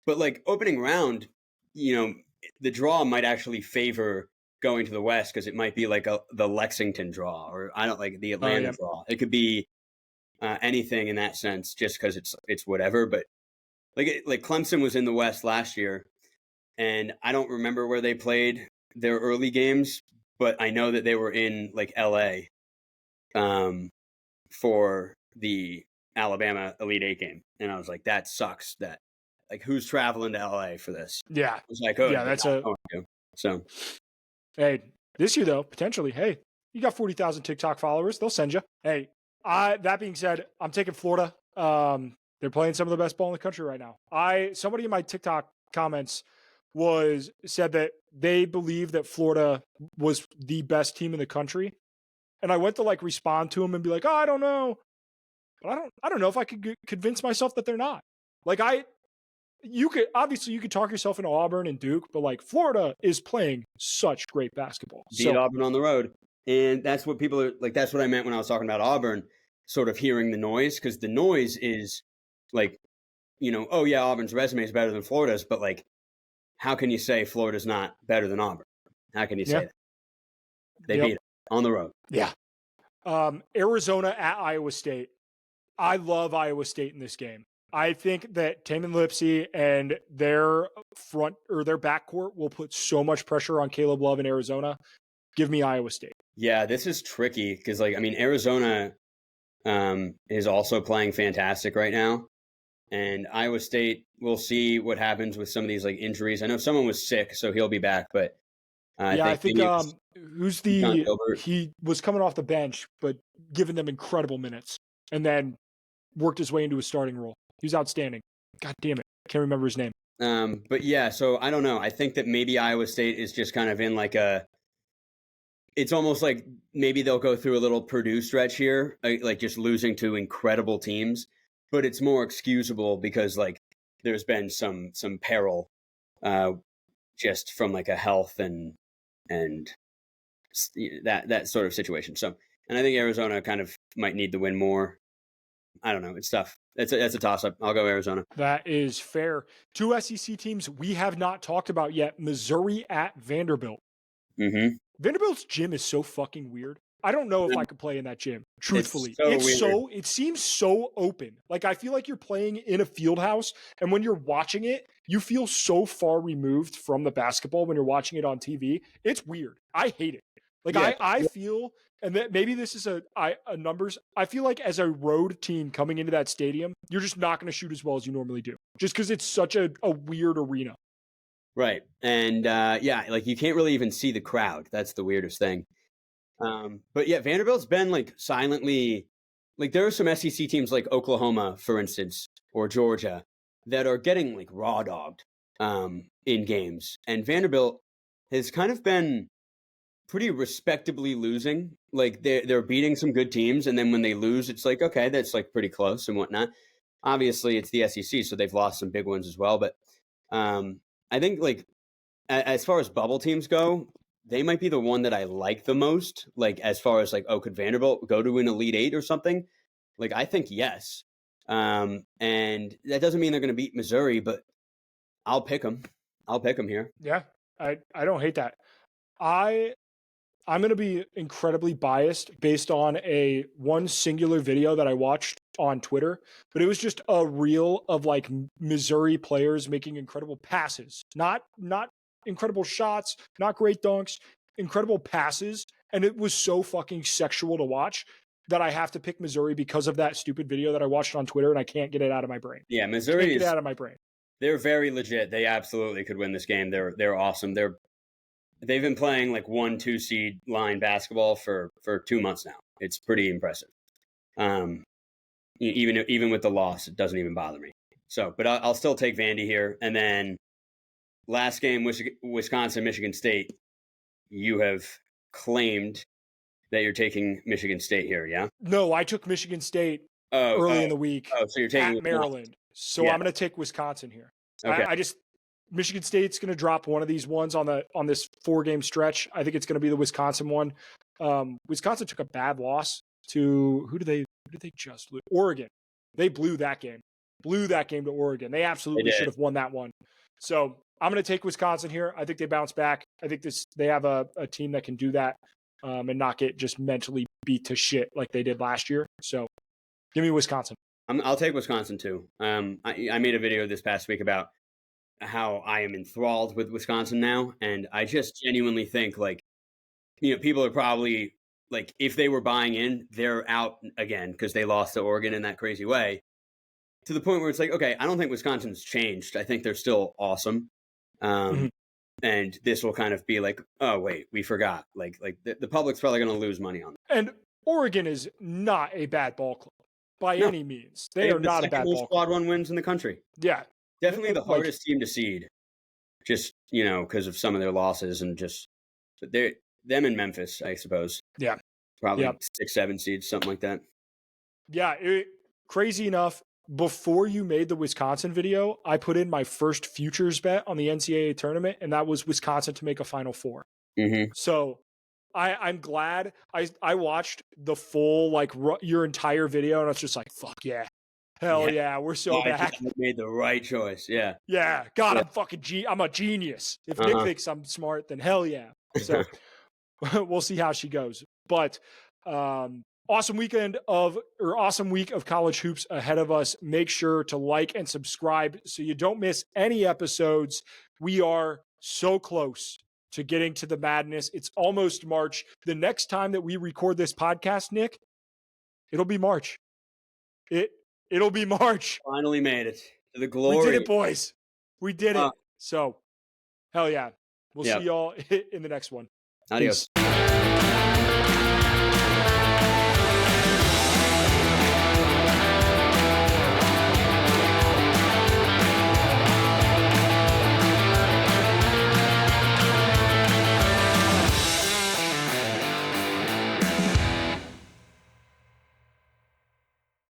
But like opening round, the draw might actually favor going to the West because it might be like the Lexington draw, or I don't like the Oh Atlanta yeah, draw. It could be anything in that sense, just because it's whatever. But like Clemson was in the West last year, and I don't remember where they played their early games, but I know that they were in like L.A. For the Alabama Elite Eight game, and I was like, that sucks. That like who's traveling to LA for this? yeah, It was like, oh, yeah. but That's not a going to. So hey. This year though, potentially, hey, you got 40,000 TikTok followers. They'll send you. Hey, that being said, I'm taking Florida. They're playing some of the best ball in the country right now. Somebody in my TikTok comments said that they believe that Florida was the best team in the country. And I went to like respond to him and be like, oh, I don't know. But I don't know if I could convince myself that they're not. Like you could talk yourself into Auburn and Duke, but like Florida is playing such great basketball. beat So Auburn on the road, and that's what people are like. That's what I meant when I was talking about Auburn. Sort of hearing the noise, because the noise is like, oh yeah, Auburn's resume is better than Florida's, but like, how can you say Florida's not better than Auburn? How can you say yeah, that? They yep, beat it on the road. yeah. Arizona at Iowa State. I love Iowa State in this game. I think that Taman Lipsey and their front or their backcourt will put so much pressure on Caleb Love in Arizona. Give me Iowa State. Yeah, this is tricky because, like, I mean, Arizona is also playing fantastic right now, and Iowa State. We'll see what happens with some of these like injuries. I know someone was sick, so he'll be back, but I Yeah, I think think maybe Keon Gilbert. he was coming off the bench, but giving them incredible minutes, and then worked his way into a starting role. He was outstanding. God damn it, I can't remember his name. But yeah, so I don't know. I think that maybe Iowa State is just kind of in like it's almost like maybe they'll go through a little Purdue stretch here, like just losing to incredible teams, but it's more excusable because like there's been some peril, uh, just from like a health and that sort of situation. So, and I think Arizona kind of might need to win more. I don't know. It's tough. That's a toss up. I'll go Arizona. That is fair. Two SEC teams we have not talked about yet: Missouri at Vanderbilt. Mm-hmm. Vanderbilt's gym is so fucking weird. I don't know if I could play in that gym. It's Truthfully, so weird. it seems so open. Like I feel like you're playing in a field house, and when you're watching it, you feel so far removed from the basketball when you're watching it on TV. It's weird. I hate it. Like Yeah. I feel, and that maybe this is a numbers. I feel like as a road team coming into that stadium, you're just not going to shoot as well as you normally do, just because it's such a weird arena. Right. And yeah, like you can't really even see the crowd. That's the weirdest thing. But yeah, Vanderbilt's been like silently, like there are some SEC teams like Oklahoma, for instance, or Georgia that are getting like raw dogged in games. And Vanderbilt has kind of been pretty respectably losing. Like they're beating some good teams, and then when they lose, it's like, okay, that's like pretty close and whatnot. Obviously, it's the SEC, so they've lost some big ones as well. But I think like as far as bubble teams go, they might be the one that I like the most. Like as far as like, oh, could Vanderbilt go to an Elite Eight or something? Like I think yes. And that doesn't mean they're going to beat Missouri, but I'll pick them. I'll pick them here. Yeah, I don't hate that. I'm going to be incredibly biased based on one singular video that I watched on Twitter, but it was just a reel of like Missouri players making incredible passes, not incredible shots, not great dunks, incredible passes. And it was so fucking sexual to watch that I have to pick Missouri because of that stupid video that I watched on Twitter, and I can't get it out of my brain. Yeah, Can't Missouri get it is. out of my brain. They're very legit. They absolutely could win this game. They're awesome. They've been playing like 1-2 seed line basketball for 2 months now. It's pretty impressive. Even with the loss, it doesn't even bother me. So, but I'll still take Vandy here. And then last game, Wisconsin, Michigan State. You have claimed that you're taking Michigan State here, yeah? No, I took Michigan State early in the week so you're taking at Maryland. So Yeah. I'm going to take Wisconsin here. Okay. I just Michigan State's going to drop one of these ones on this 4-game stretch. I think it's going to be the Wisconsin one. Wisconsin took a bad loss to who did they just lose? Oregon. They blew that game. Blew that game to Oregon. They absolutely should have won that one. So I'm going to take Wisconsin here. I think they bounce back. I think they have a team that can do that and not get just mentally beat to shit like they did last year. So give me Wisconsin. I'll take Wisconsin too. I made a video this past week about how I am enthralled with Wisconsin now, and I just genuinely think like, people are probably like, if they were buying in, they're out again because they lost to Oregon in that crazy way. To the point where it's like, okay, I don't think Wisconsin's changed. I think they're still awesome. Mhm. And this will kind of be like, oh wait, we forgot. Like the public's probably going to lose money on that. And Oregon is not a bad ball club by No, any means. they They are have the not a second bad most ball quad club. one wins in the country. Yeah. Definitely the Like, hardest team to seed. Just because of some of their losses and just they're them in Memphis, I suppose. yeah. Probably Yeah. 6-7 seeds, something like that. Yeah. Crazy enough, before you made the Wisconsin video, I put in my first futures bet on the NCAA tournament, and that was Wisconsin to make a Final Four. Mm-hmm. So I'm glad I watched the full, like, your entire video, and I was just like, fuck yeah. Hell yeah, we're so back. I made the right choice. Yeah. Yeah. God, Yeah. I'm a genius. If Nick thinks I'm smart, then hell yeah. So we'll see how she goes. But awesome week of college hoops ahead of us. Make sure to like and subscribe so you don't miss any episodes. We are so close to getting to the madness. It's almost March. The next time that we record this podcast, Nick, it'll be March. It'll be March. Finally made it to the glory. We did it, boys. We did it. So, hell yeah. We'll see y'all in the next one. Adios. Peace.